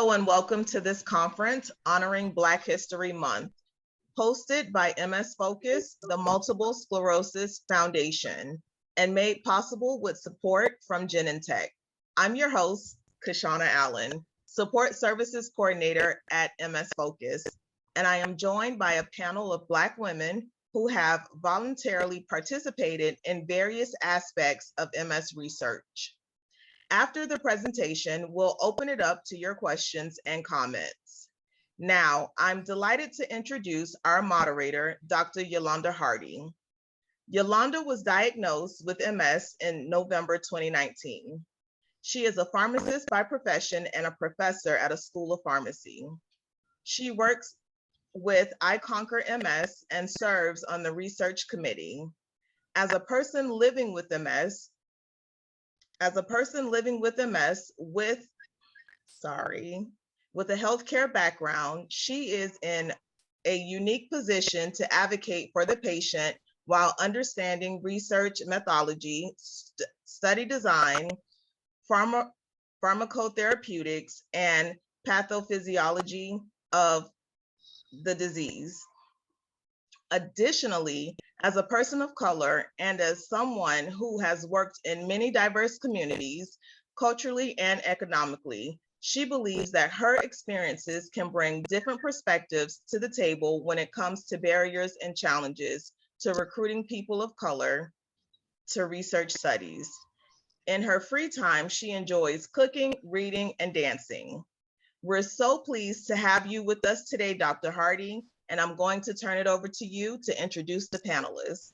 Hello and welcome to this conference honoring Black History Month, hosted by MS Focus, the Multiple Sclerosis Foundation, and made possible with support from Genentech. I'm your host, Kashana Allen, Support Services Coordinator at MS Focus, and I am joined by a panel of Black women who have voluntarily participated in various aspects of MS research. After the presentation, we'll open it up to your questions and comments. Now, I'm delighted to introduce our moderator, Dr. Yolanda Hardy. Yolanda was diagnosed with MS in November 2019. She is a pharmacist by profession and a professor at a school of pharmacy. She works with I Conquer MS and serves on the research committee. As a person living with MS with a healthcare background, she is in a unique position to advocate for the patient while understanding research methodology, study design, pharmacotherapeutics, and pathophysiology of the disease. Additionally, as a person of color and as someone who has worked in many diverse communities, culturally and economically, she believes that her experiences can bring different perspectives to the table when it comes to barriers and challenges to recruiting people of color to research studies. In her free time, she enjoys cooking, reading, and dancing. We're so pleased to have you with us today, Dr. Hardy, and I'm going to turn it over to you to introduce the panelists.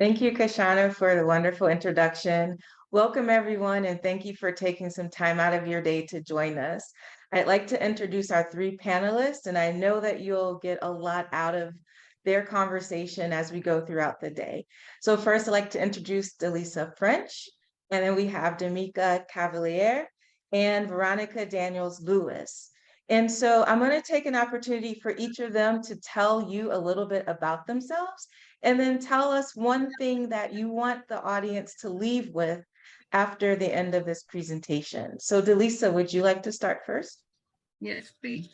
Thank you, Kashana, for the wonderful introduction. Welcome, everyone, and thank you for taking some time out of your day to join us. I'd like to introduce our three panelists, and I know that you'll get a lot out of their conversation as we go throughout the day. So first, I'd like to introduce Delisa French, and then we have Dimika Cavalier and Veronica Daniels-Lewis. And so I'm going to take an opportunity for each of them to tell you a little bit about themselves, and then tell us one thing that you want the audience to leave with after the end of this presentation. So Delisa, would you like to start first? Yes, please.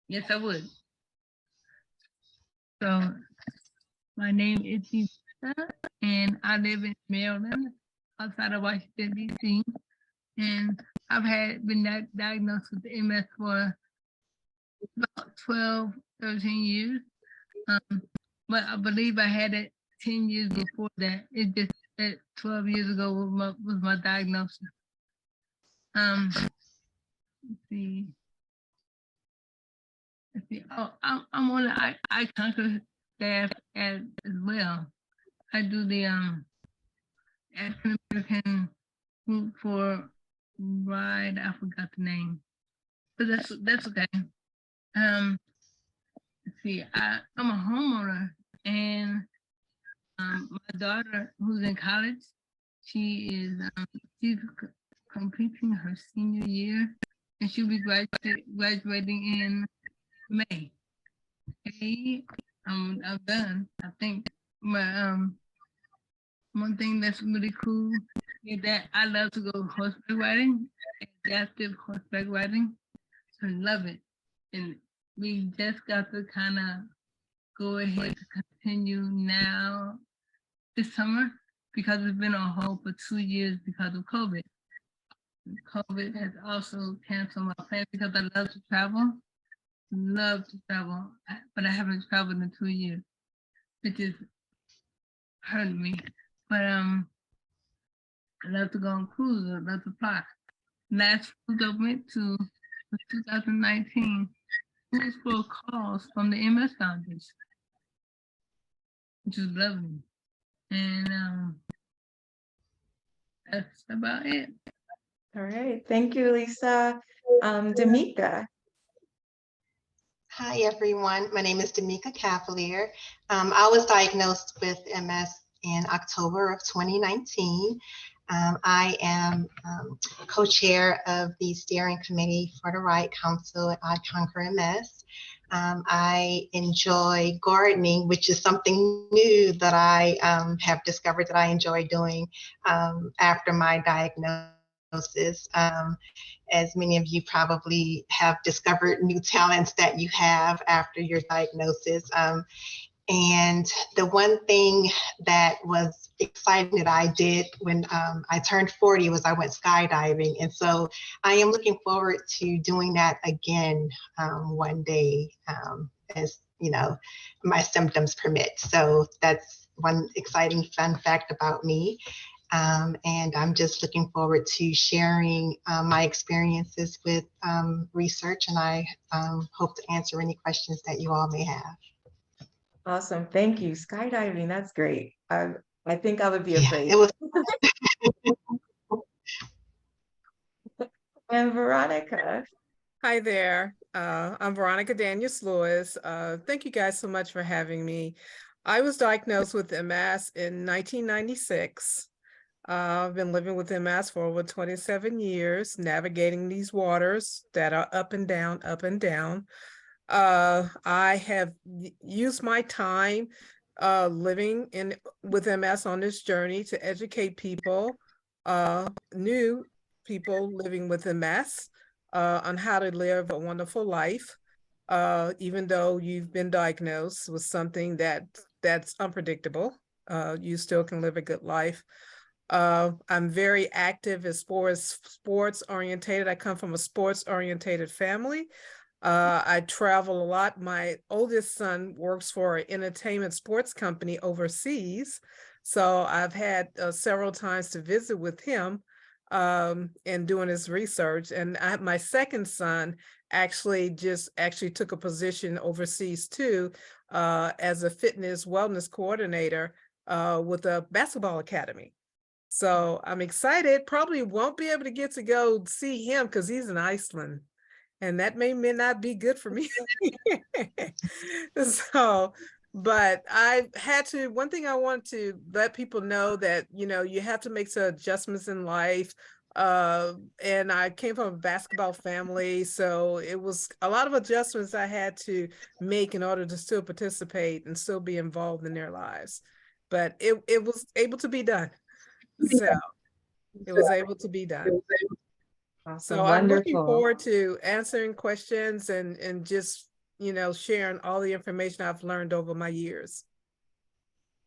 Yes, I would. So my name is Delisa, and I live in Maryland, outside of Washington, D.C., and I've been diagnosed with MS for about 12, 13 years. But I believe I had it 10 years before that. It just that 12 years ago was my diagnosis. Let's see. Oh, I'm on the I Conquer staff as well. I do the African American group for Ride. I forgot the name, but that's okay. Let's see. I'm a homeowner, and my daughter, who's in college, she's completing her senior year, and she'll be graduating in May. Hey, I'm done. I think one thing that's really cool is that I love to go horseback riding, adaptive horseback riding. So I love it. And we just got to kind of go ahead to continue now this summer, because it's been on hold for 2 years because of COVID. COVID has also canceled my plan because I love to travel, but I haven't traveled in 2 years, which is hurting me. But I love to go on cruises, I love to fly. Last cruise I went to was 2019. It was for a cause from the MS Foundation, which is lovely. And that's about it. All right, thank you, Lisa. Dimika. Hi, everyone. My name is Dimika Cavalier. I was diagnosed with MS in October of 2019. I am co-chair of the steering committee for the Right Council at I Conquer MS. I enjoy gardening, which is something new that I have discovered that I enjoy doing after my diagnosis. diagnosis. As many of you probably have discovered new talents that you have after your diagnosis. And the one thing that was exciting that I did when I turned 40 was I went skydiving. And so I am looking forward to doing that again one day, as you know, my symptoms permit. So that's one exciting fun fact about me. And I'm just looking forward to sharing my experiences with research, and I hope to answer any questions that you all may have. Awesome. Thank you. Skydiving, that's great. I think I would be Yeah, afraid. it was. And Veronica. Hi there. I'm Veronica Daniels-Lewis. Thank you guys so much for having me. I was diagnosed with MS in 1996. I've been living with MS for over 27 years, navigating these waters that are up and down, up and down. I have used my time living with MS on this journey to educate people, new people living with MS, on how to live a wonderful life, even though you've been diagnosed with something that's unpredictable. You still can live a good life. I'm very active as far as sports orientated. I come from a sports orientated family. I travel a lot. My oldest son works for an entertainment sports company overseas. So I've had several times to visit with him and doing his research. And my second son actually took a position overseas too, as a fitness wellness coordinator with a basketball academy. So I'm excited. Probably won't be able to get to go see him because he's in Iceland, and that may not be good for me. So, but I had to, one thing I want to let people know that, you know, you have to make some adjustments in life. And I came from a basketball family, so it was a lot of adjustments I had to make in order to still participate and still be involved in their lives. But it was able to be done. So it was able to be done. Awesome. So I'm looking Wonderful. forward to answering questions and just, you know, sharing all the information I've learned over my years.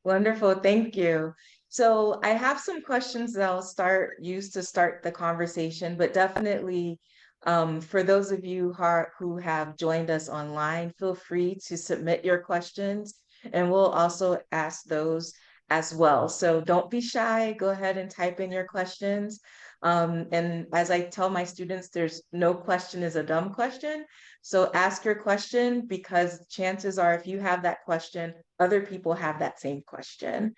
Wonderful. Thank you. So I have some questions that I'll use to start the conversation, but definitely for those of you who have joined us online, feel free to submit your questions and we'll also ask those as well. So don't be shy. Go ahead and type in your questions. And as I tell my students, there's no question is a dumb question. So ask your question because chances are if you have that question, other people have that same question.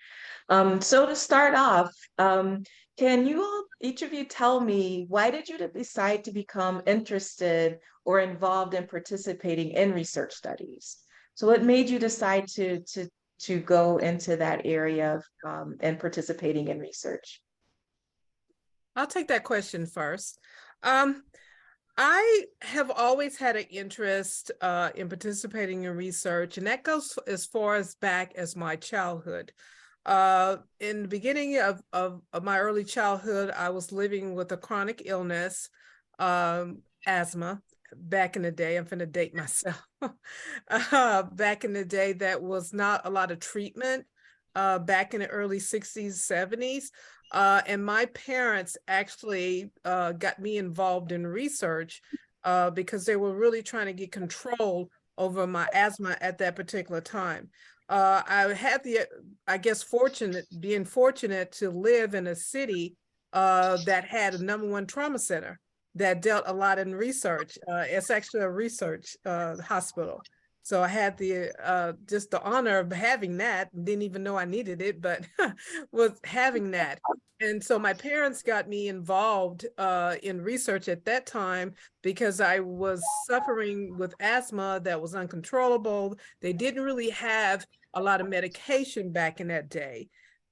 So to start off, can you all, each of you tell me, why did you decide to become interested or involved in participating in research studies? So what made you decide to go into that area of and participating in research? I'll take that question first. I have always had an interest in participating in research, and that goes as far as back as my childhood. In the beginning of my early childhood, I was living with a chronic illness, asthma. Back in the day, I'm finna date myself. Back in the day, that was not a lot of treatment. Back in the early 60s, 70s. And my parents actually got me involved in research because they were really trying to get control over my asthma at that particular time. I had being fortunate to live in a city that had a #1 trauma center that dealt a lot in research. It's actually a research hospital. So I had just the honor of having that. Didn't even know I needed it, but was having that. And so my parents got me involved in research at that time because I was suffering with asthma that was uncontrollable. They didn't really have a lot of medication back in that day.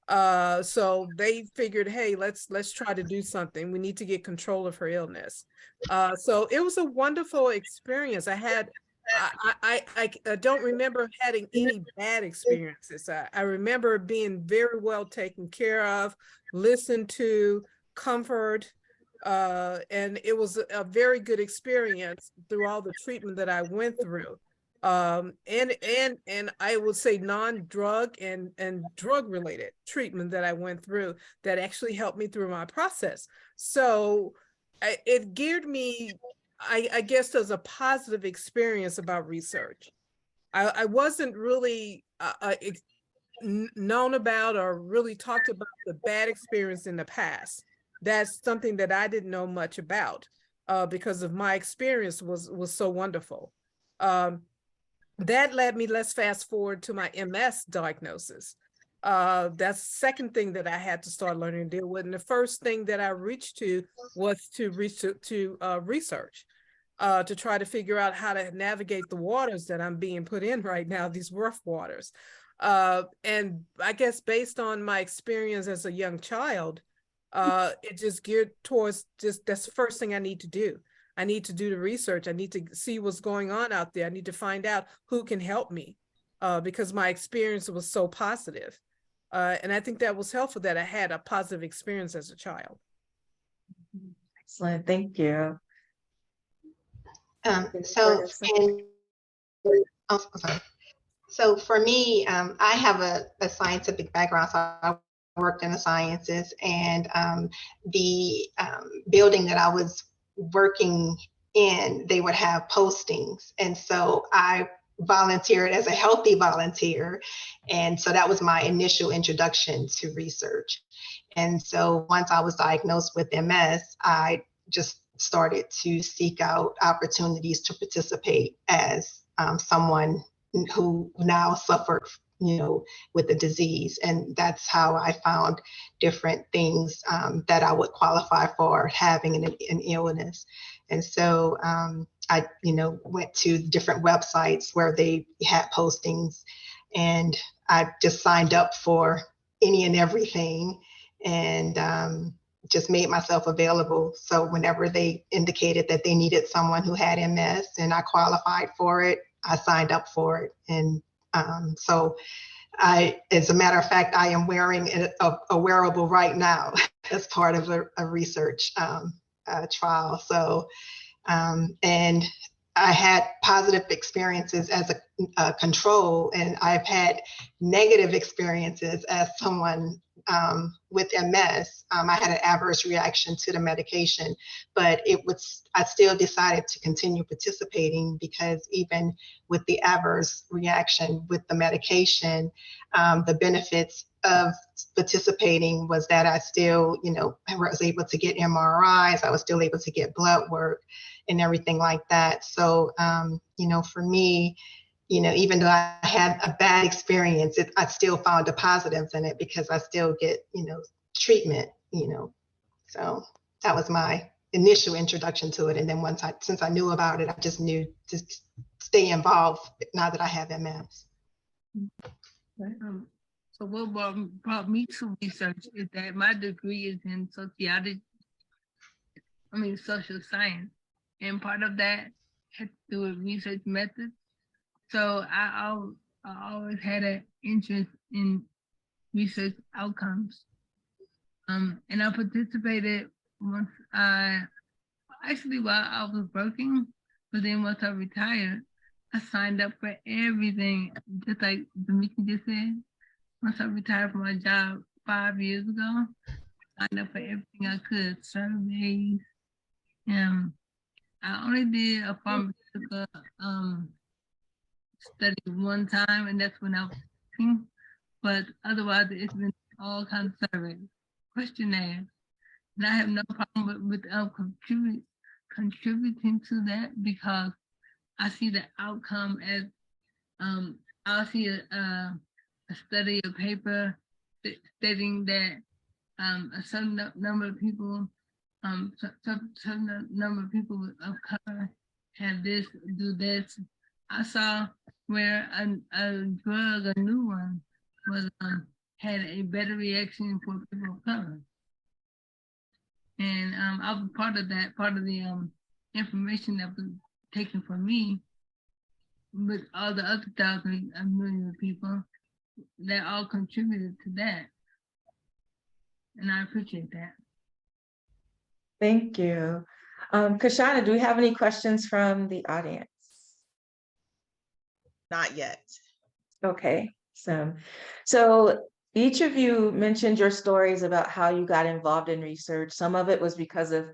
So they figured, hey, let's try to do something. We need to get control of her illness. So it was a wonderful experience. I don't remember having any bad experiences. I remember being very well taken care of, listened to, comfort, And it was a very good experience through all the treatment that I went through. And I would say non-drug and drug related treatment that I went through that actually helped me through my process. So it geared me, I guess, as a positive experience about research. I wasn't really known about or really talked about the bad experience in the past. That's something that I didn't know much about because of my experience was so wonderful. That led me, let's fast forward to my MS diagnosis. That's the second thing that I had to start learning to deal with. And the first thing that I reached to was to research, to try to figure out how to navigate the waters that I'm being put in right now, these rough waters. And I guess based on my experience as a young child, it just geared towards that's the first thing I need to do. I need to do the research. I need to see what's going on out there. I need to find out who can help me because my experience was so positive. And I think that was helpful that I had a positive experience as a child. Excellent, thank you. So, so for me, I have a scientific background, so I worked in the sciences, and the building that I was working in, they would have postings. And so I volunteered as a healthy volunteer. And so that was my initial introduction to research. And so once I was diagnosed with MS, I just started to seek out opportunities to participate as someone who now suffered, with the disease. And that's how I found different things that I would qualify for having an illness. And so I, went to different websites where they had postings, and I just signed up for any and everything, and just made myself available. So whenever they indicated that they needed someone who had MS and I qualified for it, I signed up for it. And so as a matter of fact, I am wearing a wearable right now as part of a research trial. So, and I had positive experiences as a control, and I've had negative experiences as someone with MS. I had an adverse reaction to the medication, but I still decided to continue participating because even with the adverse reaction with the medication, the benefits of participating was that I still, I was able to get MRIs, I was still able to get blood work and everything like that. So, for me, even though I had a bad experience, I still found the positives in it because I still get, treatment, So that was my initial introduction to it. And then since I knew about it, I just knew to stay involved now that I have MS. So what brought me to research is that my degree is in social science. And part of that had to do with research methods. So I always had an interest in research outcomes. And I participated while I was working, but then once I retired, I signed up for everything, just like Dimika just said. Once I retired from my job 5 years ago, I signed up for everything I could, surveys. I only did a pharmaceutical study one time, and that's when I was working. But otherwise, it's been all kinds of surveys, questionnaires. And I have no problem with contributing to that because I see the outcome as I'll see a study, a paper stating that a certain number of people, certain number of people of color have this, do this. I saw where a drug, a new one, was had a better reaction for people of color. And I was part of the information that was taken from me with all the other thousands of millions of people that all contributed to that. And I appreciate that. Thank you. Kashana, do we have any questions from the audience? Not yet. Okay, so each of you mentioned your stories about how you got involved in research. Some of it was because of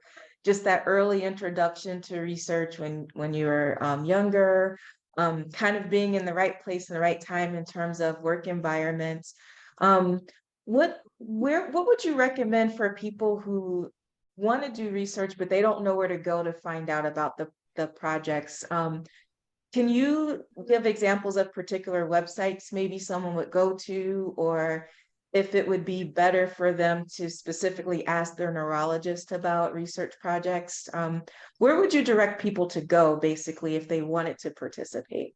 just that early introduction to research when you were younger, kind of being in the right place in the right time in terms of work environments. What would you recommend for people who want to do research, but they don't know where to go to find out about the projects? Can you give examples of particular websites maybe someone would go to, or if it would be better for them to specifically ask their neurologist about research projects? Where would you direct people to go basically if they wanted to participate?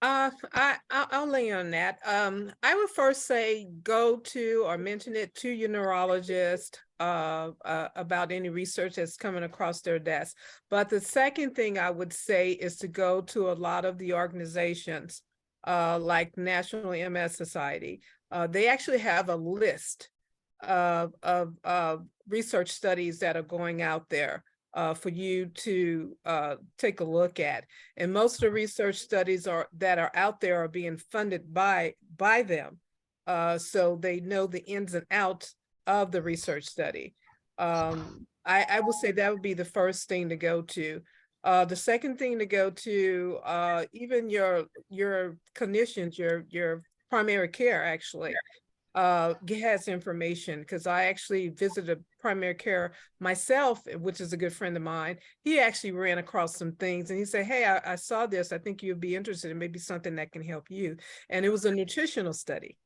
I'll lay on that. I would first say go to or mention it to your neurologist about any research that's coming across their desk. But the second thing I would say is to go to a lot of the organizations like National MS Society. They actually have a list of research studies that are going out there for you to take a look at. And most of the research studies that are out there are being funded by them. So they know the ins and outs of the research study. I will say that would be the first thing to go to. The second thing to go to, even your clinicians, your primary care actually, has information, because I actually visited primary care myself, which is a good friend of mine. He actually ran across some things and he said, hey, I saw this. I think you'd be interested in maybe something that can help you. And it was a nutritional study.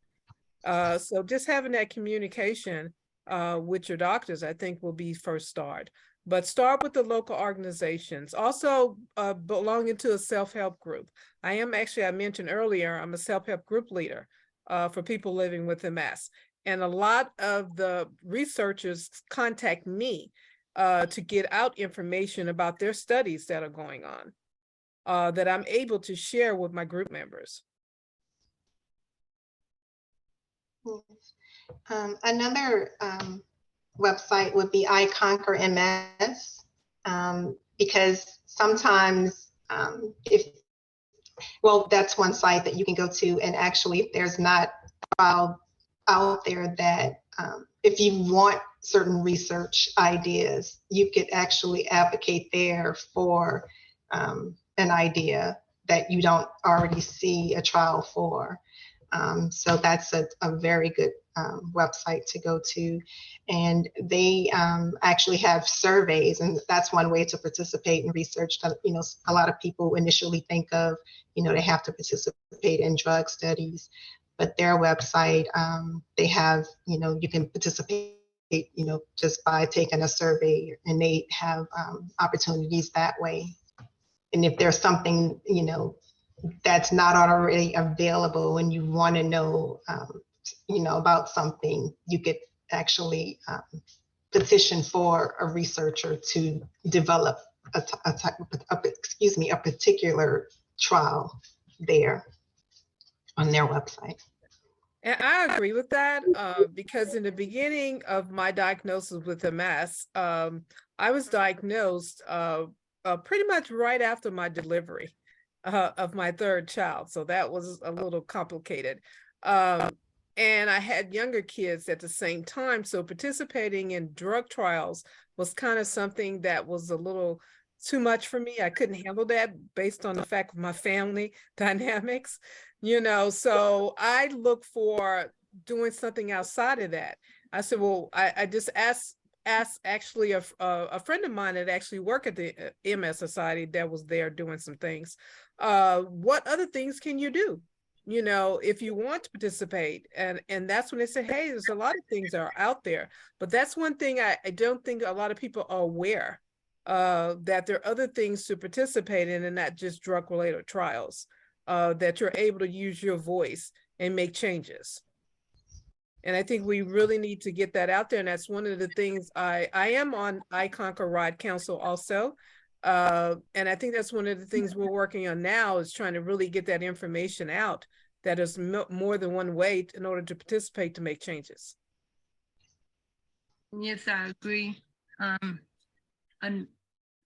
So just having that communication with your doctors, I think will be first start. But start with the local organizations. Also belonging to a self-help group. I mentioned earlier, I'm a self-help group leader for people living with MS. And a lot of the researchers contact me to get out information about their studies that are going on, that I'm able to share with my group members. Another website would be I Conquer MS, because sometimes that's one site that you can go to, and actually if there's not a trial out there that if you want certain research ideas, you could actually advocate there for an idea that you don't already see a trial for. So that's a very good website to go to. And they actually have surveys, and that's one way to participate in research that, a lot of people initially think of, they have to participate in drug studies. But their website, they have, you can participate, just by taking a survey, and they have opportunities that way. And if there's something, that's not already available and you want to know, about something, you could actually petition for a researcher to develop a particular trial there on their website. And I agree with that because in the beginning of my diagnosis with MS, I was diagnosed pretty much right after my delivery of my third child. So that was a little complicated. And I had younger kids at the same time. So participating in drug trials was kind of something that was a little too much for me. I couldn't handle that based on the fact of my family dynamics, so I look for doing something outside of that. I said, well, I just asked actually a friend of mine that actually worked at the MS Society that was there doing some things. What other things can you do? If you want to participate, and that's when they said, hey, there's a lot of things that are out there. But that's one thing I don't think a lot of people are aware that there are other things to participate in and not just drug-related trials, that you're able to use your voice and make changes. And I think we really need to get that out there. And that's one of the things I am on I Conquer Ride Council also. And I think that's one of the things we're working on now, is trying to really get that information out, that there's more than one way in order to participate to make changes. Yes, I agree. a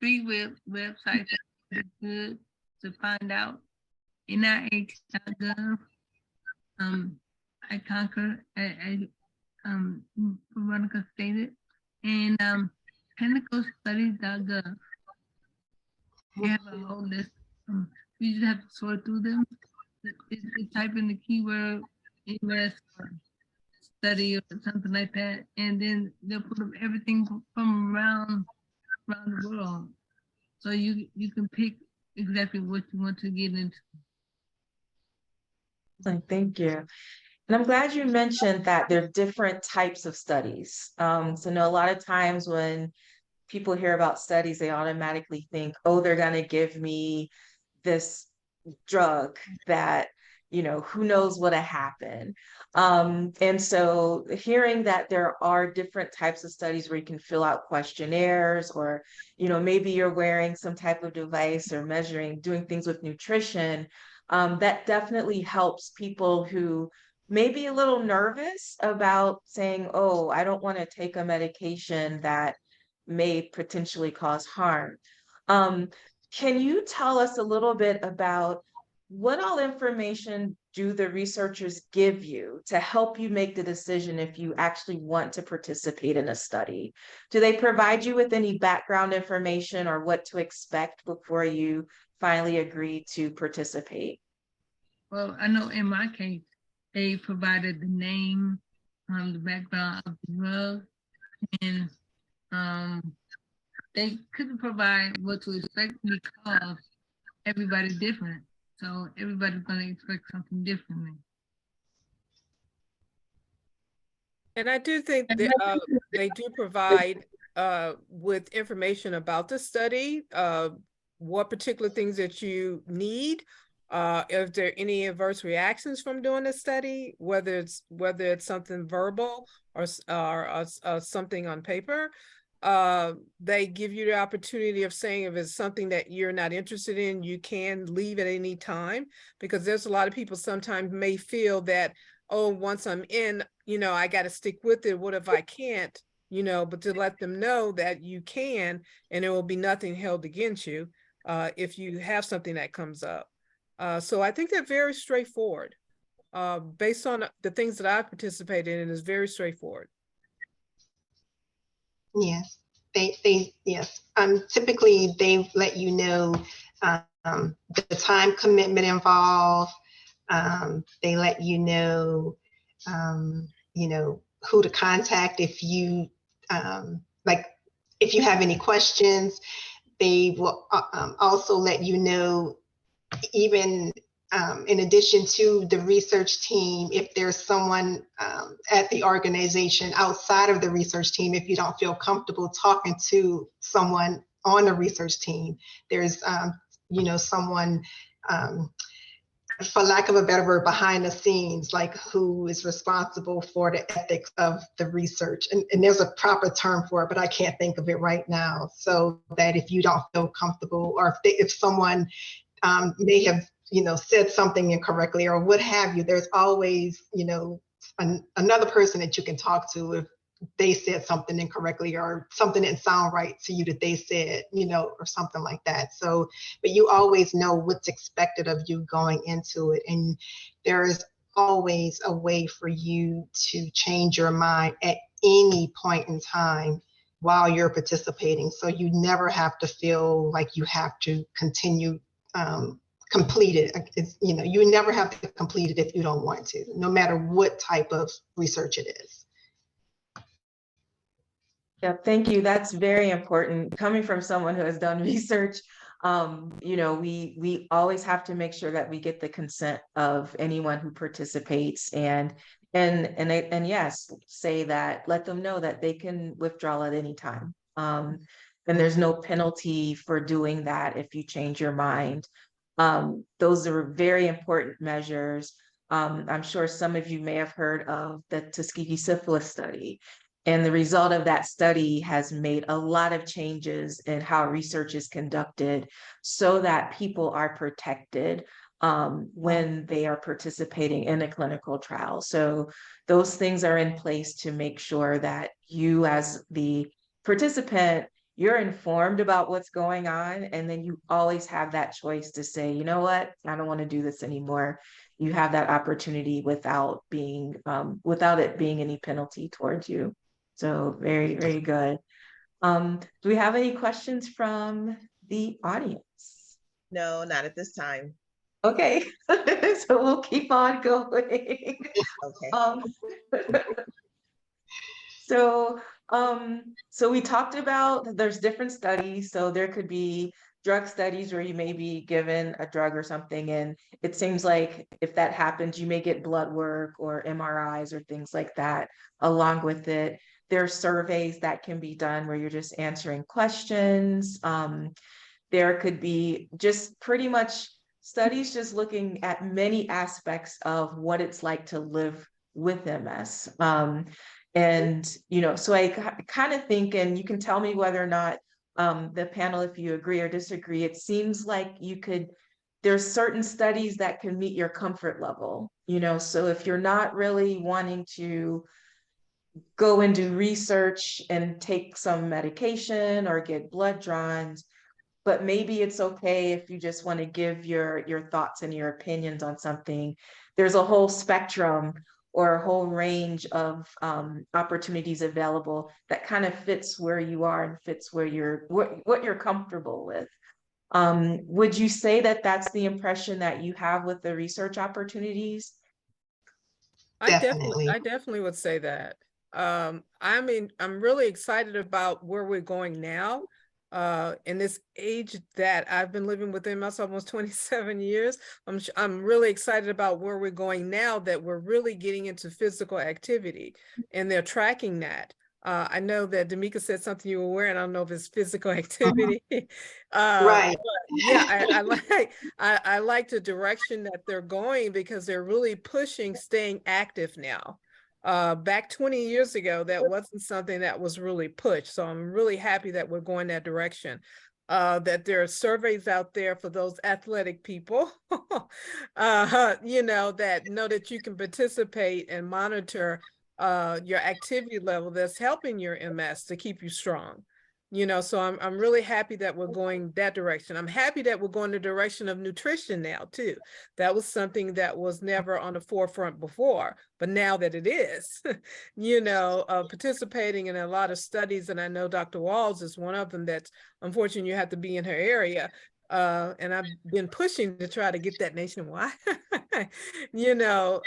free website that is good to find out. NIH.gov, I conquer, as Veronica stated, and clinicalstudies.gov. You have a whole list. You just have to sort through them. You type in the keyword MS or study or something like that, and then they'll put up everything from around the world. So you can pick exactly what you want to get into. Thank you. And I'm glad you mentioned that there are different types of studies. So a lot of times when people hear about studies, they automatically think, oh, they're going to give me this drug that, who knows what'll happen. And so hearing that there are different types of studies where you can fill out questionnaires, or, maybe you're wearing some type of device or doing things with nutrition, that definitely helps people who may be a little nervous about saying, oh, I don't want to take a medication that may potentially cause harm. Can you tell us a little bit about what all information do the researchers give you to help you make the decision if you actually want to participate in a study? Do they provide you with any background information or what to expect before you finally agree to participate? Well, I know in my case, they provided the name, the background of the drug, and they couldn't provide what to expect because everybody's different. So everybody's going to expect something differently. And I do think that they do provide with information about the study, what particular things that you need, if there are any adverse reactions from doing the study, whether it's something verbal or something on paper. They give you the opportunity of saying if it's something that you're not interested in, you can leave at any time, because there's a lot of people sometimes may feel that, oh, once I'm in, I got to stick with it. What if I can't, but to let them know that you can, and there will be nothing held against you if you have something that comes up. So I think they're very straightforward. Based on the things that I've participated in, is very straightforward. Yes, yes. Typically they let you know the time commitment involved. They let you know, who to contact if you if you have any questions. They will also let you know, even in addition to the research team, if there's someone at the organization outside of the research team, if you don't feel comfortable talking to someone on the research team, there's, someone, for lack of a better word, behind the scenes, like who is responsible for the ethics of the research. And there's a proper term for it, but I can't think of it right now. So that if you don't feel comfortable, or if someone may have, said something incorrectly or what have you, there's always, another person that you can talk to if they said something incorrectly or something didn't sound right to you that they said, or something like that. So, but you always know what's expected of you going into it. And there is always a way for you to change your mind at any point in time while you're participating. So you never have to feel like you have to continue complete it. You never have to complete it if you don't want to, no matter what type of research it is. Yeah, thank you. That's very important. Coming from someone who has done research, we always have to make sure that we get the consent of anyone who participates, and yes, say that, let them know that they can withdraw at any time. And there's no penalty for doing that if you change your mind. Those are very important measures. I'm sure some of you may have heard of the Tuskegee syphilis study. And the result of that study has made a lot of changes in how research is conducted so that people are protected when they are participating in a clinical trial. So those things are in place to make sure that you, as the participant, you're informed about what's going on, and then you always have that choice to say, you know what, I don't want to do this anymore. You have that opportunity without without it being any penalty towards you. So very, very good. Do we have any questions from the audience? No, not at this time. Okay, so we'll keep on going. Okay. So, so we talked about there's different studies. So there could be drug studies where you may be given a drug or something, and it seems like if that happens, you may get blood work or MRIs or things like that along with it. There's surveys that can be done where you're just answering questions. There could be just pretty much studies just looking at many aspects of what it's like to live with MS. And, you know, so I kind of think, and you can tell me whether or not the panel, if you agree or disagree, it seems like there's certain studies that can meet your comfort level, you know, so if you're not really wanting to go and do research and take some medication or get blood drawn, but maybe it's okay if you just want to give your thoughts and your opinions on something. There's a whole spectrum or a whole range of opportunities available that kind of fits where you are and fits where what you're comfortable with. Would you say that that's the impression that you have with the research opportunities? I definitely would say that. I mean, I'm really excited about where we're going now. In this age that I've been living with MS almost 27 years, I'm really excited about where we're going now, that we're really getting into physical activity and they're tracking that. I know that Dimika said something you were wearing. I don't know if it's physical activity. Right. Yeah, I like the direction that they're going because they're really pushing staying active now. Back 20 years ago, that wasn't something that was really pushed. So I'm really happy that we're going that direction. That there are surveys out there for those athletic people, you know that you can participate and monitor your activity level that's helping your MS to keep you strong. You know, so I'm really happy that we're going that direction. I'm happy that we're going the direction of nutrition now too. That was something that was never on the forefront before, but now that it is, you know, participating in a lot of studies, and I know Dr. Walls is one of them that's unfortunately you have to be in her area. And I've been pushing to try to get that nationwide, you know,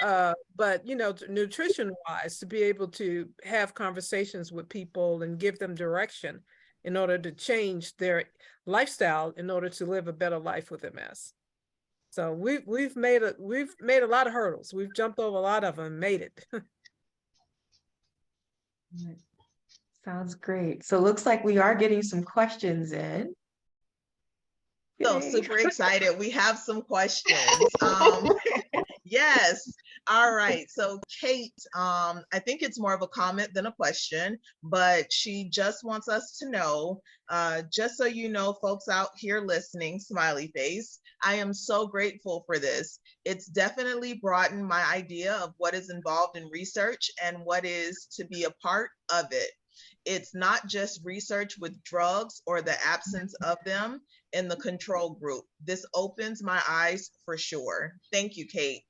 but, you know, nutrition wise, to be able to have conversations with people and give them direction in order to change their lifestyle in order to live a better life with MS. So we've made a lot of hurdles. We've jumped over a lot of them and made it. Sounds great. So it looks like we are getting some questions in. So super excited. We have some questions. Yes. All right. So Kate, I think it's more of a comment than a question, but she just wants us to know, just so you know, folks out here listening, smiley face, I am so grateful for this. It's definitely broadened my idea of what is involved in research and what is to be a part of it. It's not just research with drugs or the absence of them in the control group. This opens my eyes for sure. Thank you, Kate.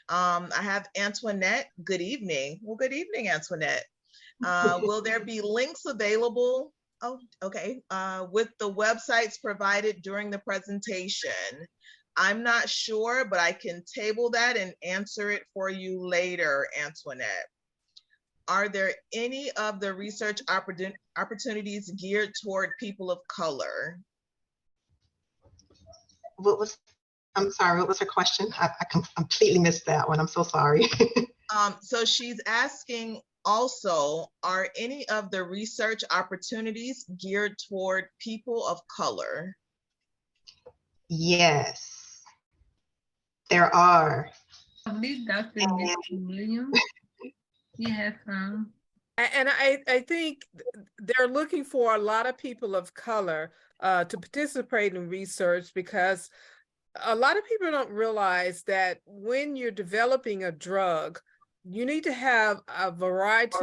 I have Antoinette. Good evening. Well, good evening, Antoinette. Will there be links available? Oh, okay. With the websites provided during the presentation. I'm not sure, but I can table that and answer it for you later, Antoinette. Are there any of the research opportunities geared toward people of color? I'm sorry, what was her question? I completely missed that one. I'm so sorry. So she's asking also, are any of the research opportunities geared toward people of color? Yes, there are. I believe Dr. Williams. Yes, And I think they're looking for a lot of people of color to participate in research, because a lot of people don't realize that when you're developing a drug, you need to have a variety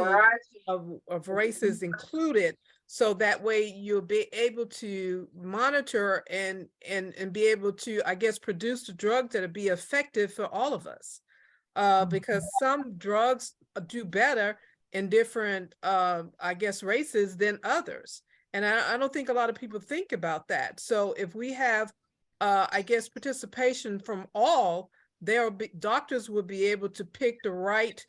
of races included So that way you'll be able to monitor and be able to, I guess, produce the drugs that'll be effective for all of us. Because some drugs do better in different, I guess, races than others. And I don't think a lot of people think about that. So if we have, I guess, participation from all, doctors will be able to pick the right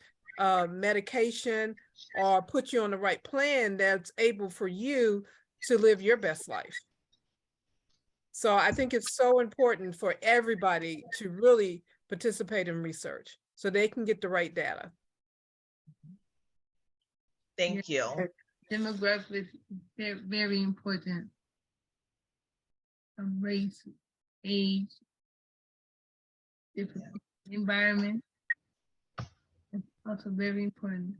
medication or put you on the right plan that's able for you to live your best life. So I think it's so important for everybody to really participate in research so they can get the right data. Thank you. Demographics are very important. Race, age, different environment. It's also very important.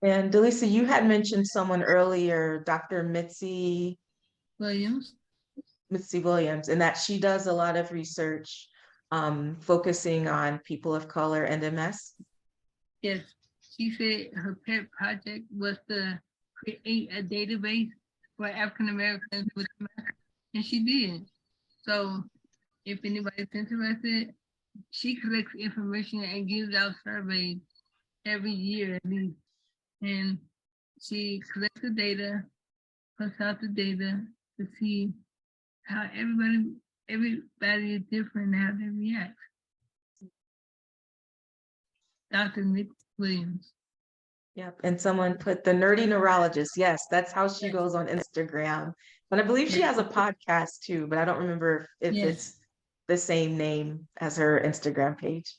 And Delisa, you had mentioned someone earlier, Dr. Mitzi Williams. And that she does a lot of research focusing on people of color and MS. Yes, she said her pet project was to create a database for African Americans with MS, and she did. So if anybody's interested, she collects information and gives out surveys every year at least. And she collects the data, puts out the data to see how everybody is different and how they react. Dr. Nick Williams. Yep, and someone put the nerdy neurologist. Yes, that's how she goes on Instagram. And I believe she has a podcast too, but I don't remember if it's the same name as her Instagram page.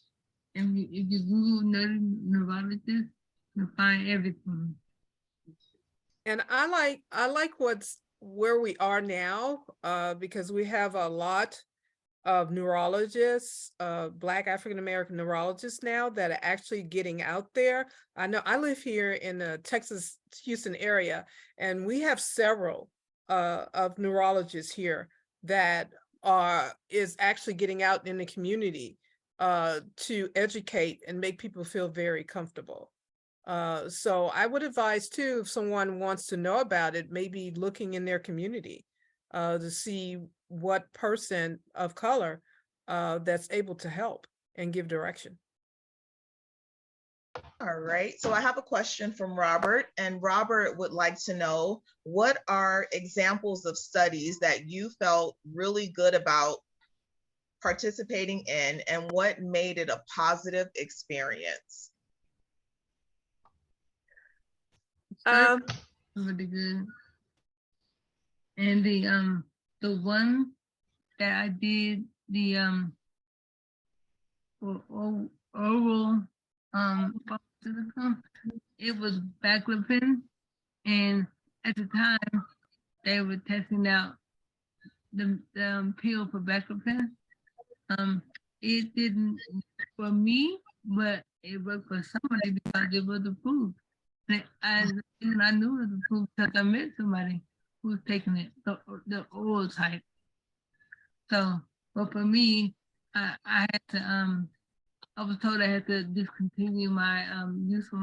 And if you Google nerdy neurologist, you'll find everything. And I like where we are now, because we have a lot of neurologists, Black African-American neurologists now that are actually getting out there. I know I live here in the Texas, Houston area, and we have several of neurologists here that is actually getting out in the community to educate and make people feel very comfortable. So I would advise too, if someone wants to know about it, maybe looking in their community to see what person of color that's able to help and give direction. All right, so I have a question from Robert, and Robert would like to know, what are examples of studies that you felt really good about participating in, and what made it a positive experience? Really good. And the one that I did, the oral it was baclofen, and at the time they were testing out the pill for baclofen. It didn't for me, but it worked for somebody because it was approved. I knew it was approved because I met somebody who was taking it, the oral type. So, but for me, I had to I was told I had to discontinue my use of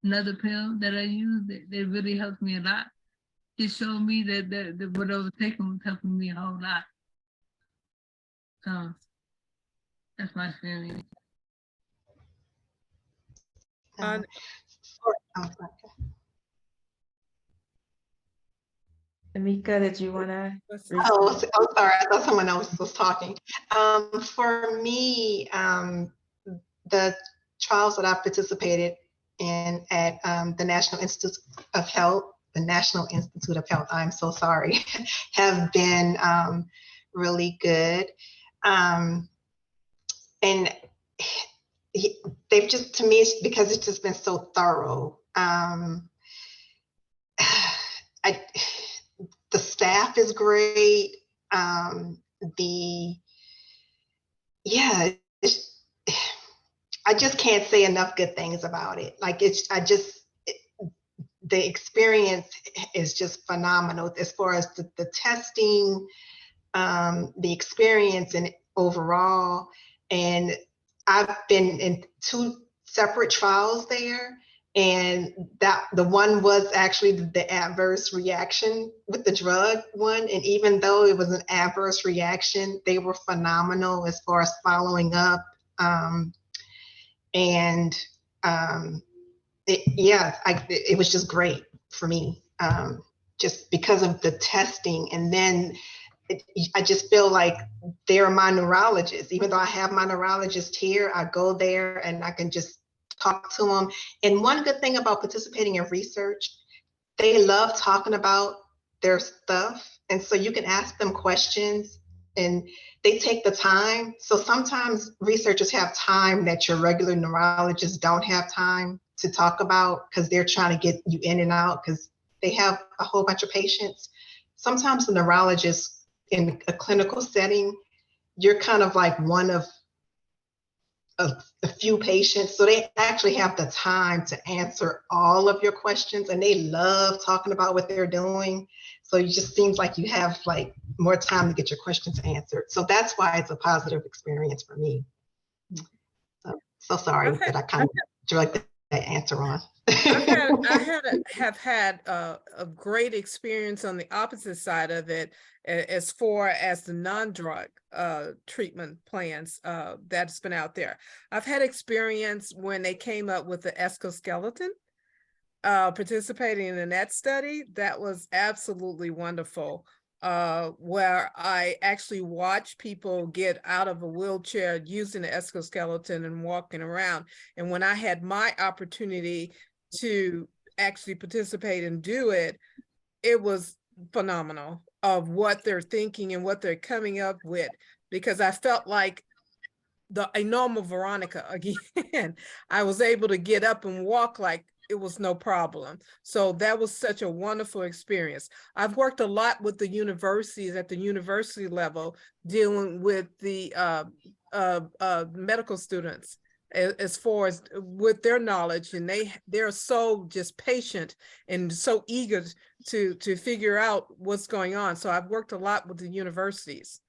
another pill that I use that really helped me a lot. It showed me that what I was taking was helping me a whole lot. So that's my experience. Dimika, did you want to? Oh, I'm sorry. I thought someone else was talking. For me, the trials that I participated in at the National Institute of Health, I'm so sorry, have been really good. And they've just, to me, because it's just been so thorough. The staff is great. I just can't say enough good things about it. Like the experience is just phenomenal as far as the testing, the experience and overall. And I've been in 2 separate trials there, And that the one was actually the adverse reaction with the drug one. And even though it was an adverse reaction, they were phenomenal as far as following up. It was just great for me, just because of the testing. And then I just feel like they're my neurologist. Even though I have my neurologist here, I go there and I can just talk to them. And one good thing about participating in research, they love talking about their stuff. And so you can ask them questions and they take the time. So sometimes researchers have time that your regular neurologists don't have time to talk about because they're trying to get you in and out because they have a whole bunch of patients. Sometimes the neurologist in a clinical setting, you're kind of like one of a few patients. So they actually have the time to answer all of your questions and they love talking about what they're doing. So it just seems like you have like more time to get your questions answered. So that's why it's a positive experience for me. So sorry that I kind of dragged that answer on. I have had a great experience on the opposite side of it, as far as the non-drug treatment plans that's been out there. I've had experience when they came up with the exoskeleton, participating in that study. That was absolutely wonderful, where I actually watched people get out of a wheelchair using the exoskeleton and walking around. And when I had my opportunity to actually participate and do it, it was phenomenal of what they're thinking and what they're coming up with, because I felt like a normal Veronica again. I was able to get up and walk like it was no problem. So that was such a wonderful experience. I've worked a lot with the universities at the university level, dealing with the medical students as far as with their knowledge, and they're so just patient and so eager to figure out what's going on. So I've worked a lot with the universities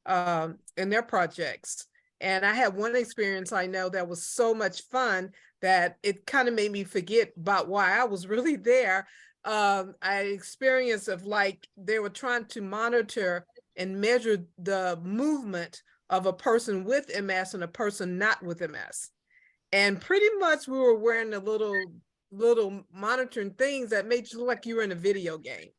in their projects. And I had one experience I know that was so much fun that it kind of made me forget about why I was really there. I experienced of like they were trying to monitor and measure the movement of a person with MS and a person not with MS. And pretty much we were wearing the little monitoring things that made you look like you were in a video game.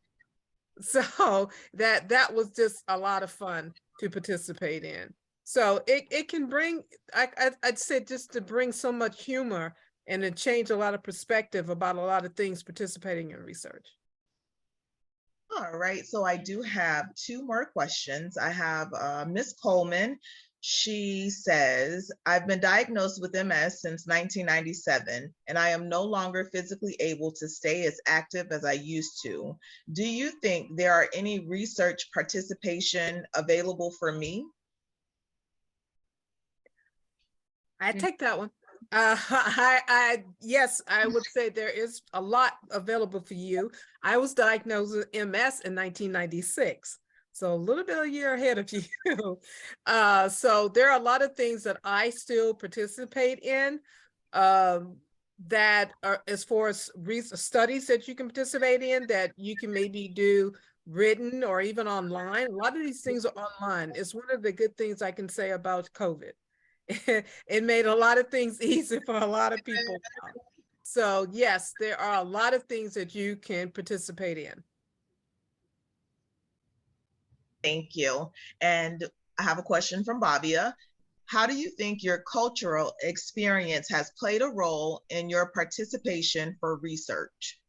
So that was just a lot of fun to participate in. So it can bring, I'd say, just to bring so much humor and to change a lot of perspective about a lot of things participating in research. All right, so I do have two more questions. I have Ms. Coleman. She says, I've been diagnosed with MS since 1997, and I am no longer physically able to stay as active as I used to. Do you think there are any research participation available for me? I take that one. Yes, I would say there is a lot available for you. I was diagnosed with MS in 1996. So a little bit a year ahead of you. So there are a lot of things that I still participate in that are, as far as studies that you can participate in, that you can maybe do written or even online. A lot of these things are online. It's one of the good things I can say about COVID. It made a lot of things easy for a lot of people. So yes, there are a lot of things that you can participate in. Thank you. And I have a question from Bavia. How do you think your cultural experience has played a role in your participation for research?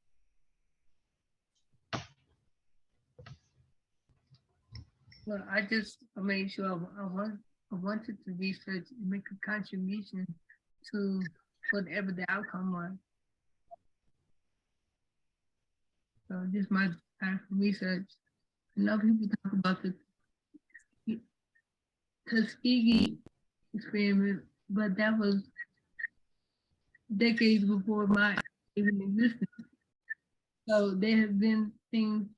Well, I made sure I wanted to research and make a contribution to whatever the outcome was. So this is my time for research. I know people talk about the Tuskegee experiment, but that was decades before my even existence. So there have been things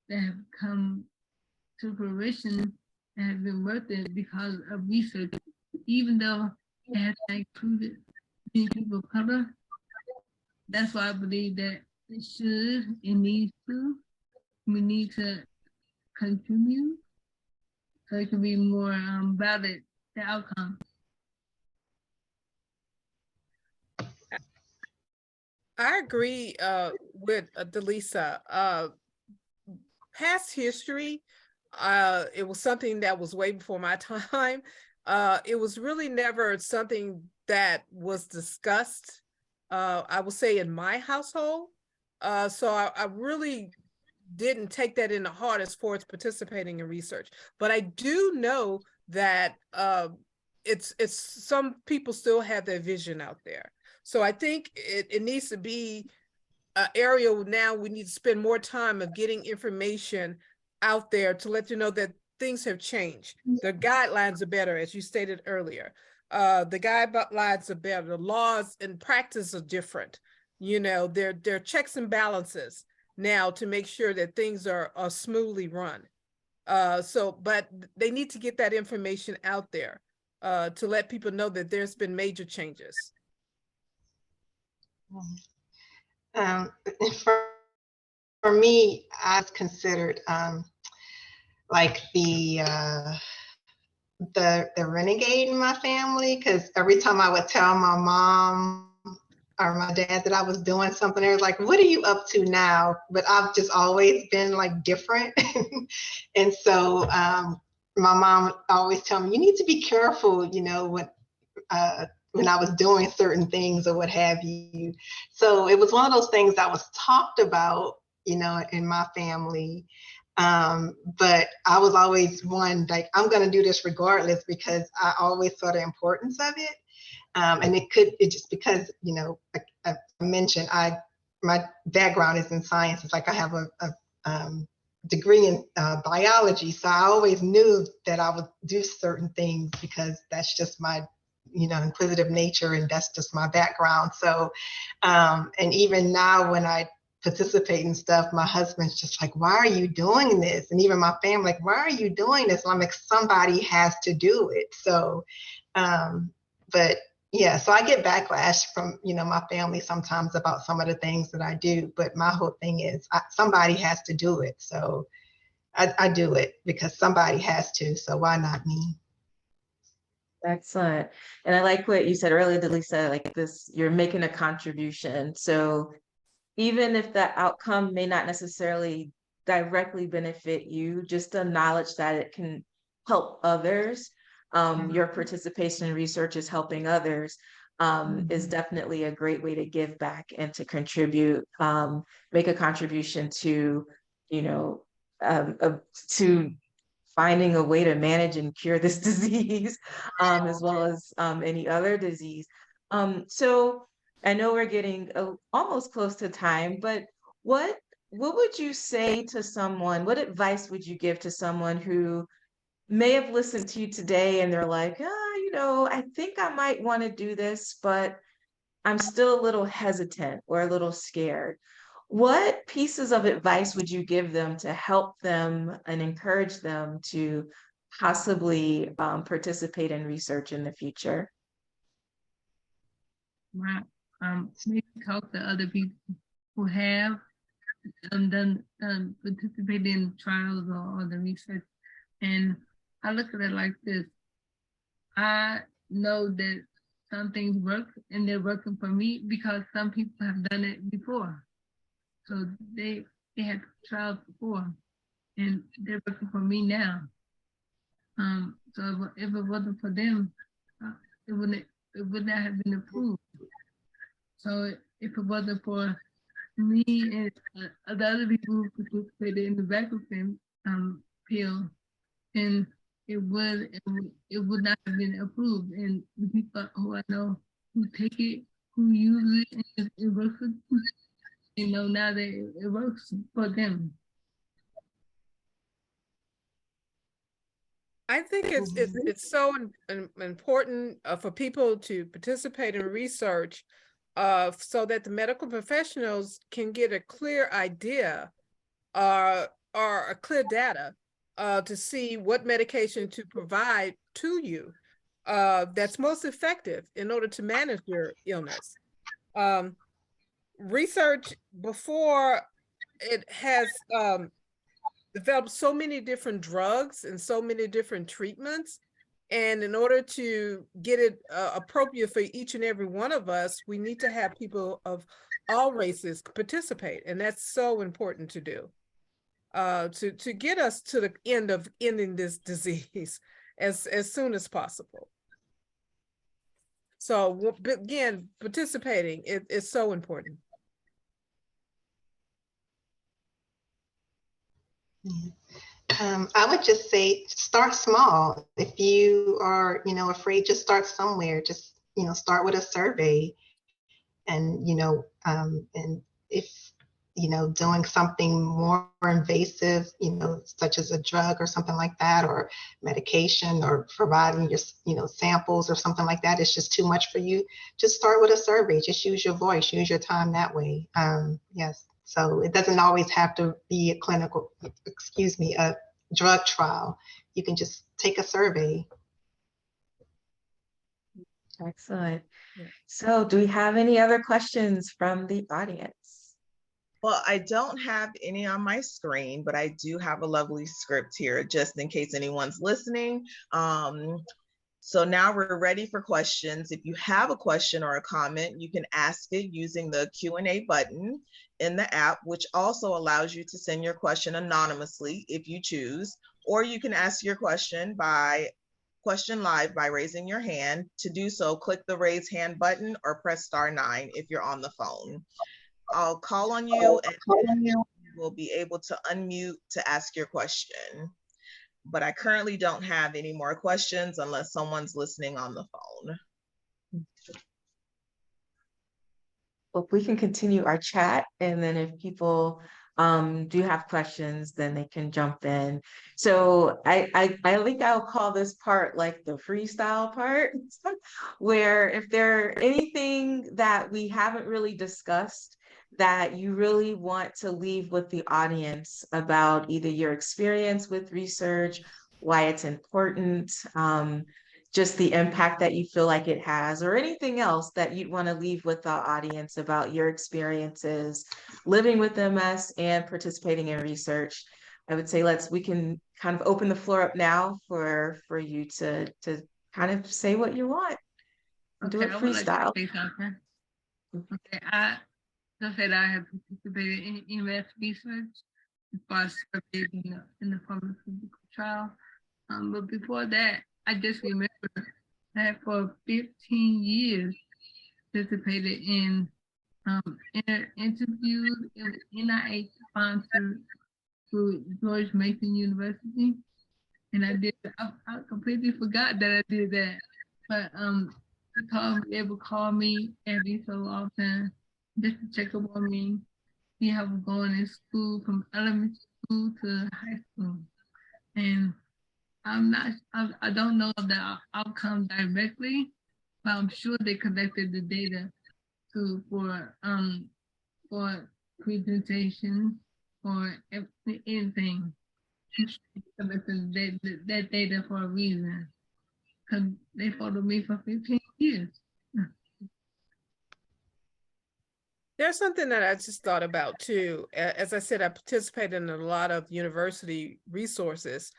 that have come to fruition that have been worth it because of research, even though it has included many people of color. that's why I believe that it needs to, we need to contribute so it can be more valid, the outcome. I agree with Delisa. Past history, it was something that was way before my time. It was really never something that was discussed, I would say, in my household. So I really didn't take that in the heart as far as participating in research. But I do know that it's some people still have their vision out there. So I think it needs to be an area now we need to spend more time of getting information out there to let you know that things have changed. The guidelines are better, as you stated earlier. The guidelines are better. The laws and practice are different. You know, there are checks and balances now to make sure that things are smoothly run. But they need to get that information out there to let people know that there's been major changes. Um, for me, I've considered like the renegade in my family, because every time I would tell my mom or my dad that I was doing something, they were like, "What are you up to now?" But I've just always been like different, and so my mom always tell me, "You need to be careful," you know, when I was doing certain things or what have you. So it was one of those things that was talked about, you know, in my family. But I was always one, like, I'm going to do this regardless, because I always saw the importance of it. And it just because, you know, like I mentioned, my background is in science. It's like I have a degree in biology. So I always knew that I would do certain things because that's just my, you know, inquisitive nature, and that's just my background. So, and even now when I participate in stuff, my husband's just like, "Why are you doing this?" And even my family, like, "Why are you doing this?" And I'm like, somebody has to do it. So, but yeah, so I get backlash from, you know, my family sometimes about some of the things that I do, but my whole thing is somebody has to do it. So I do it because somebody has to. So why not me? Excellent. And I like what you said earlier, Delisa, like this, you're making a contribution. So even if the outcome may not necessarily directly benefit you, just the knowledge that it can help others, your participation in research is helping others, is definitely a great way to give back and to contribute, make a contribution to, you know, to finding a way to manage and cure this disease, as well as any other disease. So I know we're getting almost close to time, but what would you say to someone? What advice would you give to someone who may have listened to you today and they're like, you know, I think I might want to do this, but I'm still a little hesitant or a little scared. What pieces of advice would you give them to help them and encourage them to possibly participate in research in the future? Right. Maybe talk to other people who have done participated in trials or the research. And I look at it like this. I know that some things work and they're working for me because some people have done it before. So they had trials before and they're working for me now. So if it wasn't for them, it would not have been approved. So if it wasn't for me and the other people who participated in the vaccine pill, and it would not have been approved. And the people who I know who take it, who use it, and it works for them, they know now that it works for them. I think it's so important for people to participate in research so that the medical professionals can get a clear idea or a clear data to see what medication to provide to you that's most effective in order to manage your illness. research before it has developed so many different drugs and so many different treatments. And in order to get it appropriate for each and every one of us, we need to have people of all races participate. And that's so important to do, to get us to the end of ending this disease as soon as possible. So again, participating is so important. I would just say start small. If you are, afraid, just start somewhere. Just, start with a survey, and and if doing something more invasive, such as a drug or something like that, or medication, or providing your samples or something like that, it's just too much for you. Just start with a survey. Just use your voice, use your time that way. Yes. So it doesn't always have to be a drug trial. You can just take a survey. Excellent. So do we have any other questions from the audience? Well, I don't have any on my screen, but I do have a lovely script here just in case anyone's listening. So now we're ready for questions. If you have a question or a comment, you can ask it using the Q&A button in the app, which also allows you to send your question anonymously if you choose, or you can ask your question live by raising your hand. To do so, click the raise hand button or press *9 if you're on the phone. I'll call on you and you will be able to unmute to ask your question. But I currently don't have any more questions unless someone's listening on the phone. Well, we can continue our chat, and then if people do have questions, then they can jump in. So I think I'll call this part like the freestyle part, where if there anything that we haven't really discussed that you really want to leave with the audience about either your experience with research, why it's important, just the impact that you feel like it has, or anything else that you'd want to leave with the audience about your experiences living with MS and participating in research, I would say we can kind of open the floor up now for you to kind of say what you want. Okay, do it freestyle. Okay, I said I have participated in MS research as far as surveys in the pharmaceutical trial. But before that, I just remember that for 15 years, participated in interviews. It was NIH sponsored through George Mason University, and I completely forgot that I did that. But they would call me every so often just to check up on me, see how I'm going in school from elementary school to high school, and I don't know the outcome directly, but I'm sure they collected the data for presentation or anything. I'm sure they collected that data for a reason, because they followed me for 15 years. There's something that I just thought about too. As I said, I participated in a lot of university resources,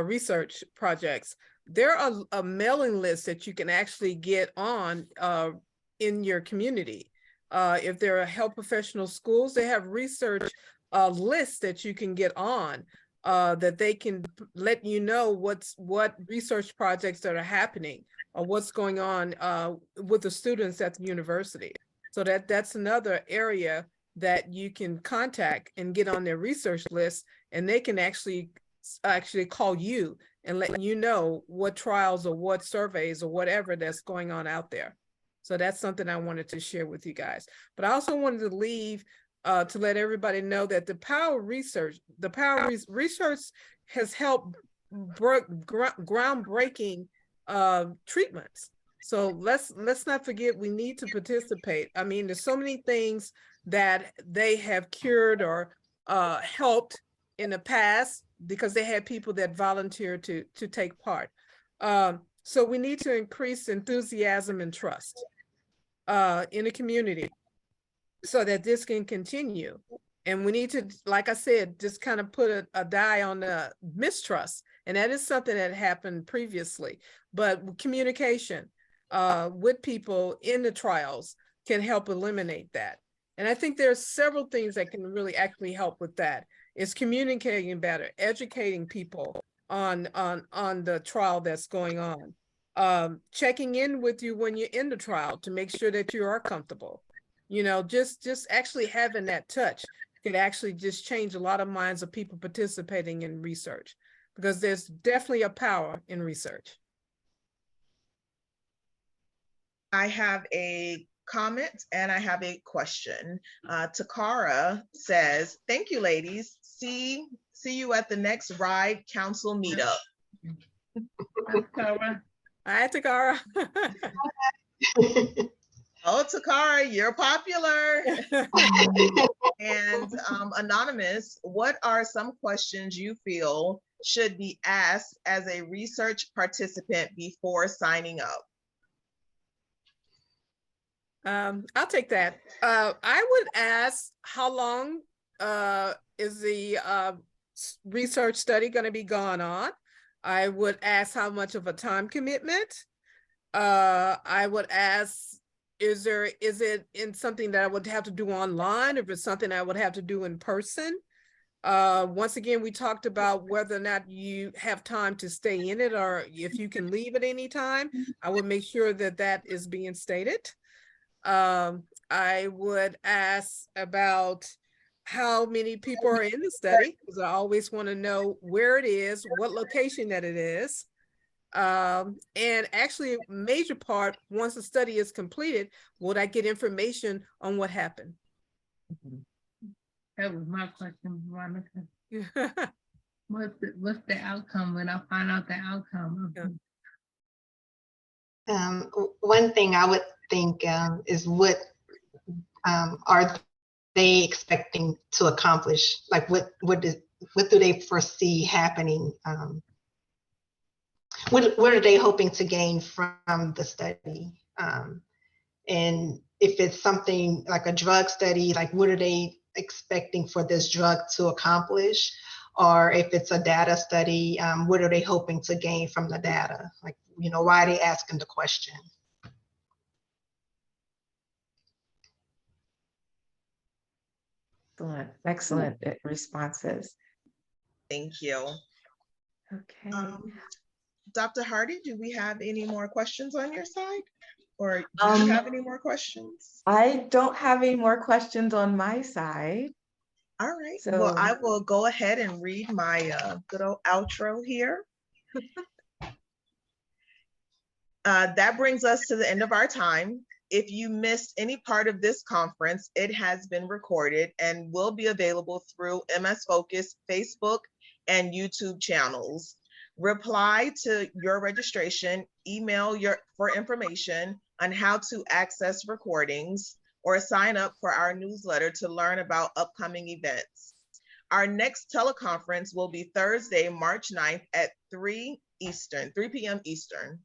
research projects. There are a mailing list that you can actually get on in your community. If there are health professional schools, they have research lists that you can get on that they can let you know what research projects that are happening or what's going on with the students at the university. So that's another area that you can contact and get on their research list, and they can actually call you and let you know what trials or what surveys or whatever that's going on out there. So that's something I wanted to share with you guys. But I also wanted to leave to let everybody know that the power research has helped groundbreaking treatments. So let's not forget, we need to participate. I mean, there's so many things that they have cured or helped in the past because they had people that volunteered to take part. So we need to increase enthusiasm and trust in the community. so that this can continue. And we need to, like I said, just kind of put a die on the mistrust. And that is something that happened previously. But communication with people in the trials can help eliminate that. And I think there's several things that can really actually help with that. It's communicating better, educating people on the trial that's going on. Checking in with you when you're in the trial to make sure that you are comfortable. You know, just actually having that touch could actually just change a lot of minds of people participating in research, because there's definitely a power in research. I have a comment and I have a question. Takara says, "Thank you, ladies. See you at the next RIDE Council meetup." Hi, Takara. Oh, Takara, you're popular. And Anonymous, what are some questions you feel should be asked as a research participant before signing up? I'll take that. I would ask, how long is the research study going to be going on? I would ask how much of a time commitment. I would ask, is it in something that I would have to do online, or if it's something I would have to do in person? Once again, we talked about whether or not you have time to stay in it, or if you can leave at any time. I would make sure that that is being stated. I would ask about how many people are in the study, because I always want to know where it is, what location that it is. And actually, a major part, once the study is completed, would I get information on what happened? That was my question, Veronica. What's the outcome when I find out the outcome? One thing I would think is what are they expecting to accomplish? Like what do they foresee happening? What are they hoping to gain from the study? And if it's something like a drug study, like what are they expecting for this drug to accomplish? Or if it's a data study, what are they hoping to gain from the data? Like, you know, why are they asking the question? Excellent responses. Thank you. Okay. Dr. Hardy, do we have any more questions on your side? Or do you have any more questions? I don't have any more questions on my side. All right. So, well, I will go ahead and read my good old outro here. That brings us to the end of our time. If you missed any part of this conference, it has been recorded and will be available through MS Focus Facebook and YouTube channels. Reply to your registration, email for information on how to access recordings, or sign up for our newsletter to learn about upcoming events. Our next teleconference will be Thursday, March 9th at 3 p.m. Eastern.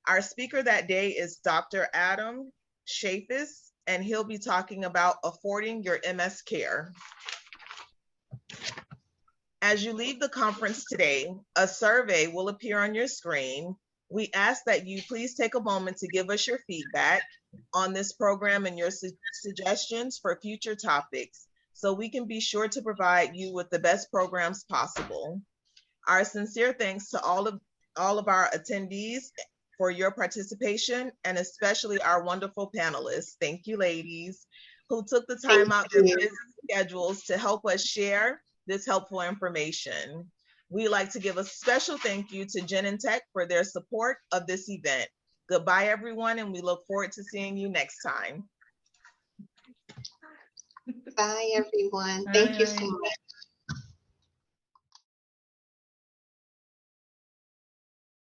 Our speaker that day is Dr. Adam Shafis, and he'll be talking about affording your MS care. As you leave the conference today, a survey will appear on your screen. We ask that you please take a moment to give us your feedback on this program and your suggestions for future topics, so we can be sure to provide you with the best programs possible. Our sincere thanks to all of our attendees for your participation, and especially our wonderful panelists. Thank you, ladies, who took the time out their busy schedules to help us share this helpful information. We'd like to give a special thank you to Genentech for their support of this event. Goodbye, everyone, and we look forward to seeing you next time. Bye, everyone. Thank you so much.